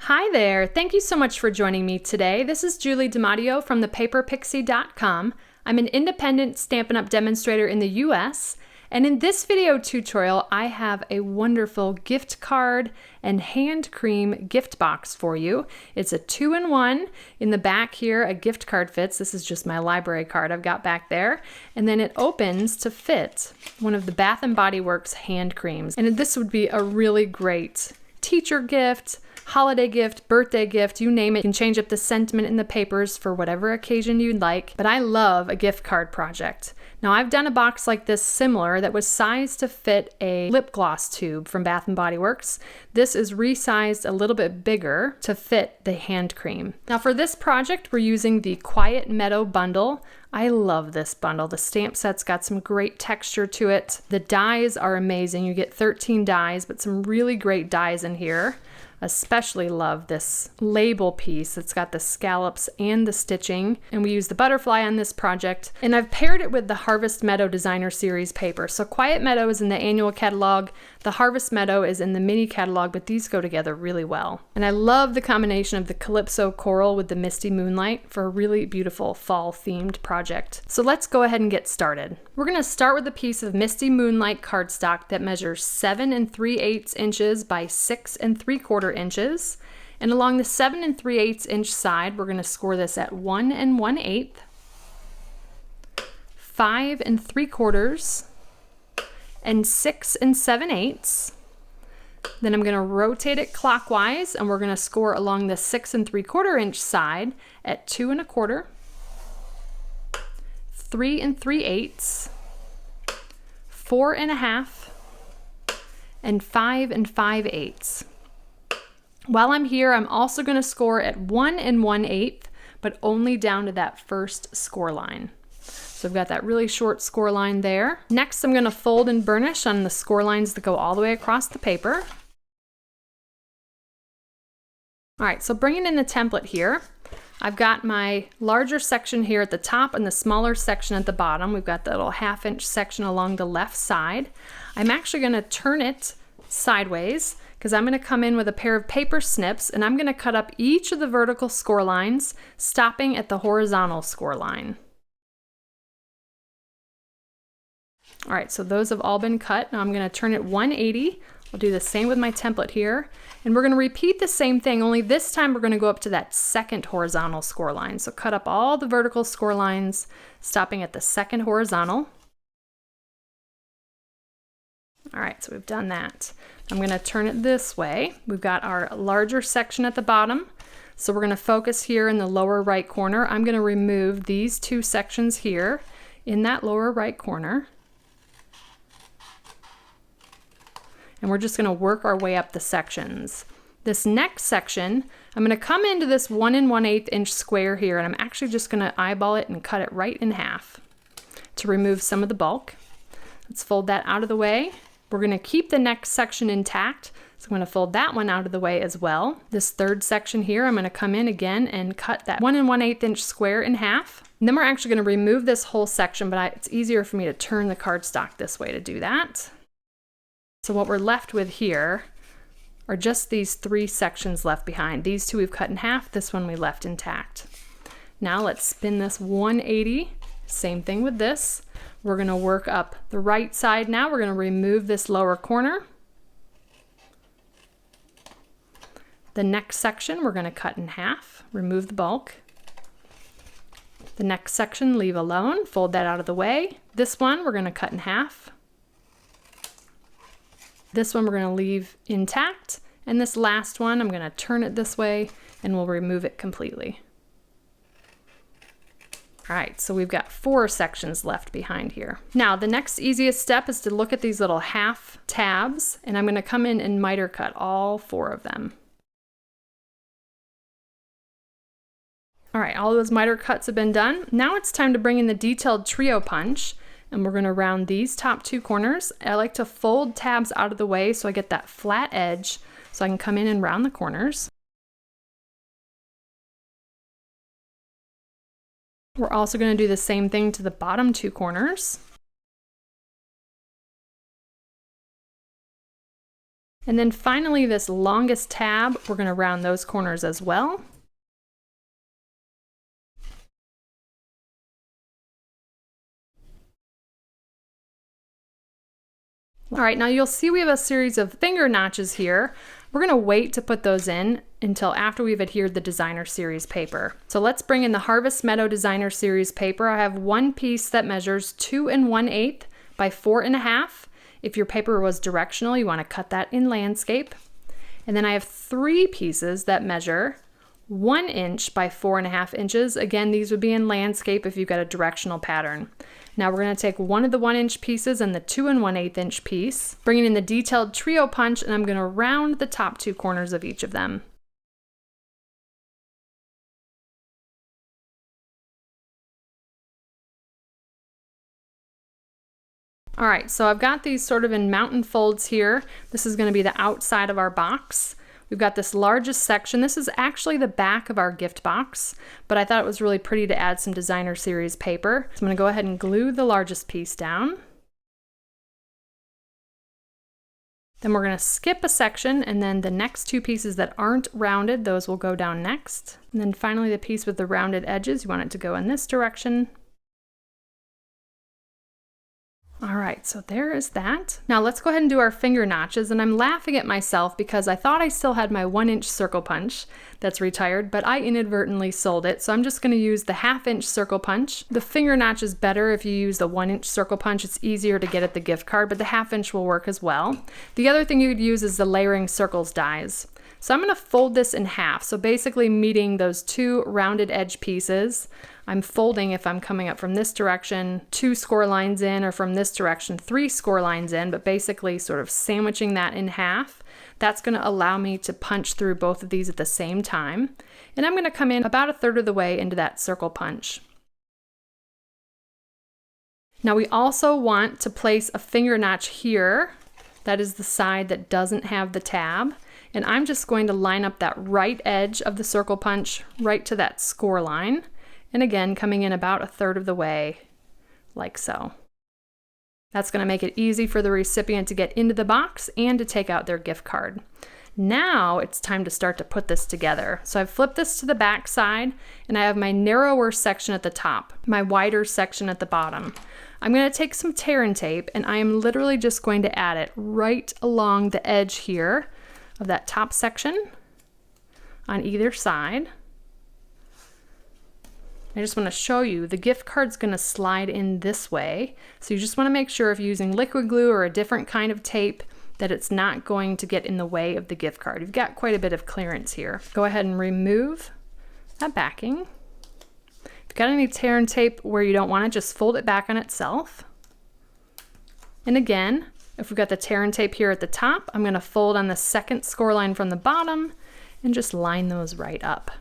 Hi there, thank you so much for joining me today. This is Julie DiMatteo from thepaperpixie.com. I'm an independent Stampin' Up! Demonstrator in the US, and in this video tutorial I have a wonderful gift card and hand cream gift box for you. It's a 2-in-1. In the back here a gift card fits. This is just my library card I've got back there, and then it opens to fit one of the Bath & Body Works hand creams. And this would be a really great teacher gift, holiday gift, birthday gift, you name it. You can change up the sentiment in the papers for whatever occasion you'd like, but I love a gift card project. Now I've done a box like this similar that was sized to fit a lip gloss tube from Bath & Body Works. This is resized a little bit bigger to fit the hand cream. Now for this project we're using the Quiet Meadow bundle. I love this bundle. The stamp set's got some great texture to it. The dies are amazing. You get 13 dies, but some really great dies in here. Especially love this label piece. It's got the scallops and the stitching, and we use the butterfly on this project. And I've paired it with the Harvest Meadow Designer Series paper. So Quiet Meadow is in the annual catalog, the Harvest Meadow is in the mini catalog, but these go together really well. And I love the combination of the Calypso Coral with the Misty Moonlight for a really beautiful fall themed project. So let's go ahead and get started. We're going to start with a piece of Misty Moonlight cardstock that measures 7 3/8 inches by 6 3/4 inches, and along the 7 3/8 inch side we're going to score this at 1 1/8, 5 3/4, and 6 7/8. Then I'm going to rotate it clockwise and we're going to score along the 6 3/4 inch side at 2 1/4, 3 3/8, 4 1/2, and 5 5/8. While I'm here, I'm also going to score at 1 1/8, but only down to that first score line. So I've got that really short score line there. Next, I'm going to fold and burnish on the score lines that go all the way across the paper. All right, so bringing in the template here, I've got my larger section here at the top and the smaller section at the bottom. We've got the little 1/2 inch section along the left side. I'm actually going to turn it sideways because I'm going to come in with a pair of paper snips and I'm going to cut up each of the vertical score lines, stopping at the horizontal score line. All right, so those have all been cut. Now I'm going to turn it 180. I'll do the same with my template here. And we're going to repeat the same thing, only this time we're going to go up to that second horizontal score line. So cut up all the vertical score lines, stopping at the second horizontal. All right, so we've done that. I'm going to turn it this way. We've got our larger section at the bottom. So we're going to focus here in the lower right corner. I'm going to remove these two sections here in that lower right corner. And we're just going to work our way up the sections. This next section, I'm going to come into this 1 1/8 inch square here, and I'm actually just going to eyeball it and cut it right in half to remove some of the bulk. Let's fold that out of the way. We're going to keep the next section intact, so I'm going to fold that one out of the way as well. This third section here, I'm going to come in again and cut that 1 1/8 inch square in half. And then we're actually going to remove this whole section, but it's easier for me to turn the cardstock this way to do that. So what we're left with here are just these 3 sections left behind. These two we've cut in half, this one we left intact. Now let's spin this 180, same thing with this. We're going to work up the right side now. We're going to remove this lower corner. The next section we're going to cut in half, remove the bulk. The next section leave alone, fold that out of the way. This one we're going to cut in half. This one we're going to leave intact, and this last one I'm going to turn it this way and we'll remove it completely. All right, so we've got 4 sections left behind here. Now the next easiest step is to look at these little half tabs, and I'm going to come in and miter cut all 4 of them. All right, all those miter cuts have been done. Now it's time to bring in the detailed trio punch. And we're going to round these top 2 corners. I like to fold tabs out of the way so I get that flat edge so I can come in and round the corners. We're also going to do the same thing to the bottom 2 corners. And then finally this longest tab, we're going to round those corners as well. All right, now you'll see we have a series of finger notches here. We're going to wait to put those in until after we've adhered the designer series paper. So let's bring in the Harvest Meadow designer series paper. I have one piece that measures 2 1/8 by 4 1/2. If your paper was directional, you want to cut that in landscape. And then I have 3 pieces that measure 1 inch by 4 1/2 inches. Again, these would be in landscape if you've got a directional pattern. Now we're going to take one of the 1 inch pieces and the 2 1/8 inch piece, bringing in the detailed trio punch, and I'm going to round the top 2 corners of each of them. All right, so I've got these sort of in mountain folds here. This is going to be the outside of our box. We've got this largest section. This is actually the back of our gift box, but I thought it was really pretty to add some designer series paper. So I'm going to go ahead and glue the largest piece down. Then we're going to skip a section, and then the next 2 pieces that aren't rounded, those will go down next. And then finally the piece with the rounded edges, you want it to go in this direction. All right, so there is that. Now let's go ahead and do our finger notches, and I'm laughing at myself because I thought I still had my 1 inch circle punch that's retired, but I inadvertently sold it, so I'm just going to use the 1/2 inch circle punch. The finger notch is better if you use the 1 inch circle punch. It's easier to get at the gift card, but the 1/2 inch will work as well. The other thing you could use is the layering circles dies. So I'm going to fold this in half, so basically meeting those 2 rounded edge pieces. I'm folding, if I'm coming up from this direction, 2 score lines in, or from this direction, 3 score lines in, but basically sort of sandwiching that in half. That's going to allow me to punch through both of these at the same time. And I'm going to come in about 1/3 of the way into that circle punch. Now we also want to place a finger notch here. That is the side that doesn't have the tab. And I'm just going to line up that right edge of the circle punch right to that score line. And again, coming in about 1/3 of the way, like so. That's going to make it easy for the recipient to get into the box and to take out their gift card. Now it's time to start to put this together. So I've flipped this to the back side, and I have my narrower section at the top, my wider section at the bottom. I'm going to take some tear and tape, and I am literally just going to add it right along the edge here of that top section on either side. I just want to show you the gift card's going to slide in this way. So you just want to make sure if you're using liquid glue or a different kind of tape that it's not going to get in the way of the gift card. You've got quite a bit of clearance here. Go ahead and remove that backing. If you've got any tear and tape where you don't want it, just fold it back on itself. And again, if we've got the tear and tape here at the top, I'm going to fold on the second score line from the bottom and just line those right up.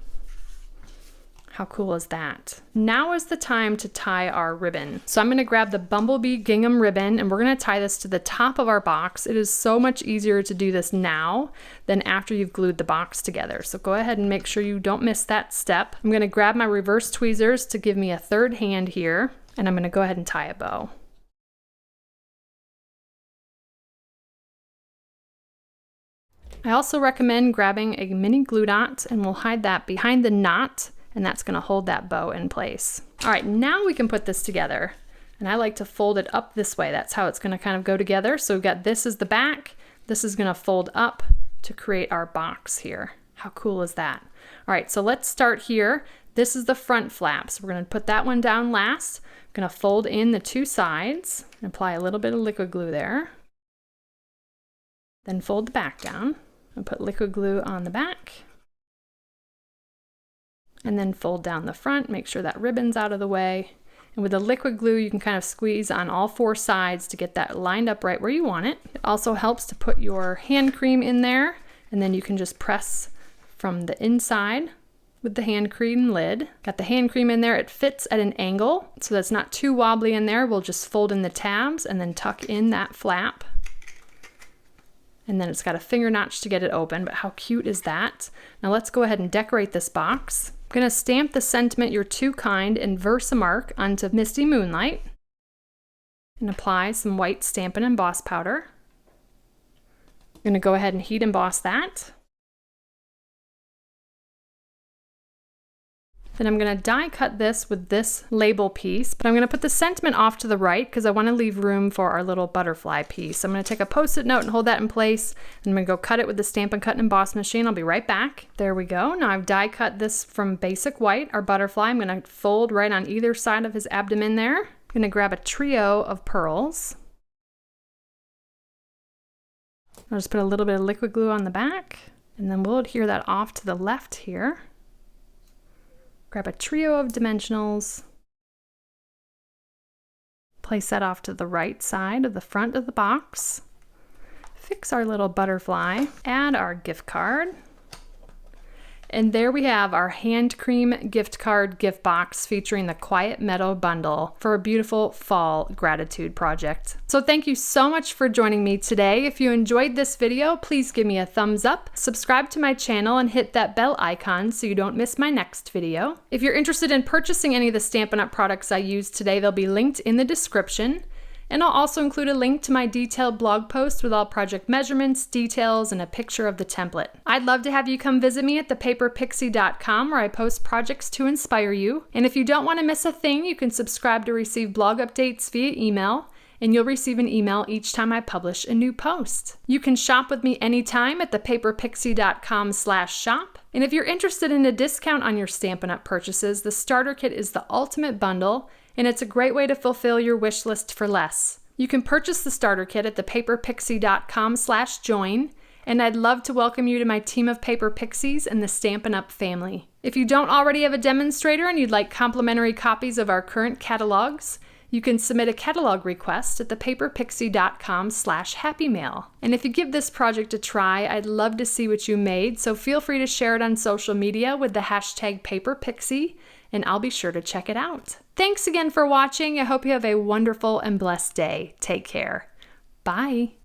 How cool is that? Now is the time to tie our ribbon. So I'm going to grab the bumblebee gingham ribbon, and we're going to tie this to the top of our box. It is so much easier to do this now than after you've glued the box together. So go ahead and make sure you don't miss that step. I'm going to grab my reverse tweezers to give me a 3rd hand here, and I'm going to go ahead and tie a bow. I also recommend grabbing a mini glue dot, and we'll hide that behind the knot, and that's going to hold that bow in place. All right, now we can put this together. And I like to fold it up this way. That's how it's going to kind of go together. So we've got this is the back. This is going to fold up to create our box here. How cool is that? All right, so let's start here. This is the front flap. So we're going to put that one down last. I'm going to fold in the 2 sides and apply a little bit of liquid glue there. Then fold the back down and put liquid glue on the back. And then fold down the front, make sure that ribbon's out of the way. And with the liquid glue, you can kind of squeeze on all 4 sides to get that lined up right where you want it. It also helps to put your hand cream in there, and then you can just press from the inside with the hand cream lid. Got the hand cream in there, it fits at an angle, so that's not too wobbly in there. We'll just fold in the tabs and then tuck in that flap. And then it's got a finger notch to get it open, but how cute is that? Now let's go ahead and decorate this box. I'm going to stamp the sentiment "You're too kind" and Versamark onto Misty Moonlight and apply some white Stampin' Emboss powder. I'm gonna go ahead and heat emboss that. Then I'm going to die cut this with this label piece, but I'm going to put the sentiment off to the right because I want to leave room for our little butterfly piece. I'm going to take a Post-it note and hold that in place. And I'm going to go cut it with the Stampin' Cut and Emboss machine. I'll be right back. There we go. Now I've die cut this from Basic White, our butterfly. I'm going to fold right on either side of his abdomen there. I'm going to grab a trio of pearls. I'll just put a little bit of liquid glue on the back, and then we'll adhere that off to the left here. Grab a trio of dimensionals, place that off to the right side of the front of the box, fix our little butterfly, add our gift card, and there we have our hand cream gift card gift box featuring the Quiet Meadow bundle for a beautiful fall gratitude project. So thank you so much for joining me today. If you enjoyed this video, please give me a thumbs up, subscribe to my channel, and hit that bell icon so you don't miss my next video. If you're interested in purchasing any of the Stampin' Up! Products I used today, they'll be linked in the description. And I'll also include a link to my detailed blog post with all project measurements, details, and a picture of the template. I'd love to have you come visit me at thepaperpixie.com where I post projects to inspire you. And if you don't want to miss a thing, you can subscribe to receive blog updates via email, and you'll receive an email each time I publish a new post. You can shop with me anytime at thepaperpixie.com/shop. And if you're interested in a discount on your Stampin' Up! Purchases, the starter kit is the ultimate bundle, and it's a great way to fulfill your wish list for less. You can purchase the starter kit at thepaperpixie.com/join, and I'd love to welcome you to my team of Paper Pixies and the Stampin' Up! Family. If you don't already have a demonstrator and you'd like complimentary copies of our current catalogs, you can submit a catalog request at thepaperpixie.com/happymail. And if you give this project a try, I'd love to see what you made, so feel free to share it on social media with the hashtag #PaperPixie, and I'll be sure to check it out. Thanks again for watching. I hope you have a wonderful and blessed day. Take care. Bye.